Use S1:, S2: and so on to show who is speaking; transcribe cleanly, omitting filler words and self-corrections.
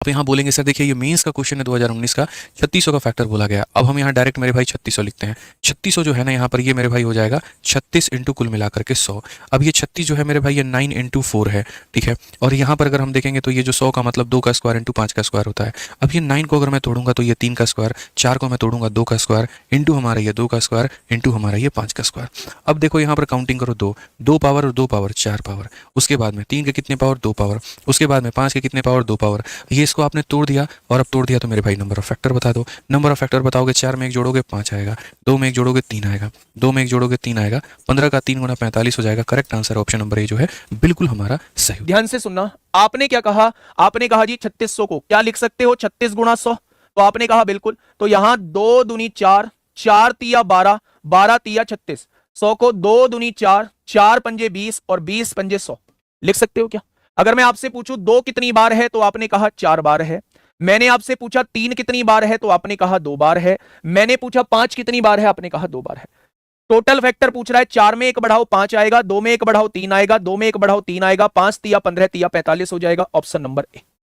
S1: अब यहाँ बोलेंगे सर देखिए ये मेंस का क्वेश्चन है 2019 का, 3600 का फैक्टर बोला गया। अब हम यहाँ डायरेक्ट मेरे भाई 3600 लिखते हैं। 3600 जो है ना यहाँ पर ये मेरे भाई हो जाएगा 36 इंटू कुल मिलाकर के 100। अब ये 36 जो है मेरे भाई ये 9 इंटू 4 है, ठीक है। और यहाँ पर अगर हम देखेंगे तो ये जो 100 का मतलब 2 का स्क्वायर इंटू 5 का स्क्वायर होता है। अब ये 9 को अगर मैं तोड़ूंगा तो ये 3 का स्क्वायर, 4 को मैं तोड़ूंगा 2 का स्क्वायर, इंटू हमारा ये 2 का स्क्वायर, इंटू हमारा ये 5 का स्क्वायर। अब देखो यहाँ पर काउंटिंग करो, 2 पावर और 2 पावर 4 पावर, उसके बाद में 3 के कितने पावर 2 पावर, उसके बाद में 5 के कितने पावर 2 पावर। ये इसको आपने तोड़ दिया और अब तोड़ दिया तो मेरे भाई नंबर ऑफ फैक्टर बता दो। नंबर ऑफ फैक्टर बताओगे, 4 में 1 जोड़ोगे 5 आएगा, 2 में 1 जोड़ोगे 3 आएगा, 2 में 1 जोड़ोगे 3 आएगा, 15 का 3 गुना 45 हो जाएगा। Correct answer option number A जो है बिल्कुल हमारा सही।
S2: ध्यान से सुनना, आपने क्या कहा, आपने कहा जी 3600 को क्या लिख सकते हो 36 गुणा 100, तो आपने कहा बिल्कुल। तो यहां 2 दूनी 4, 4 तिया 12, 12 तिया 36, 100 को 2 दूनी 4, 4 पंजे 20 और 20 पंजे 100 लिख सकते हो क्या? अगर मैं आपसे पूछूं 2 कितनी बार है तो आपने कहा 4 बार है। मैंने आपसे पूछा 3 कितनी बार है तो आपने कहा 2 बार है। मैंने पूछा 5 कितनी बार है, आपने कहा 2 बार है। टोटल फैक्टर पूछ रहा है, 4 में 1 बढ़ाओ 5 आएगा, 2 में 1 बढ़ाओ 3 आएगा, 2 में 1 बढ़ाओ 3 आएगा, 5 तिया 15 तिया 45 हो जाएगा। Option number A.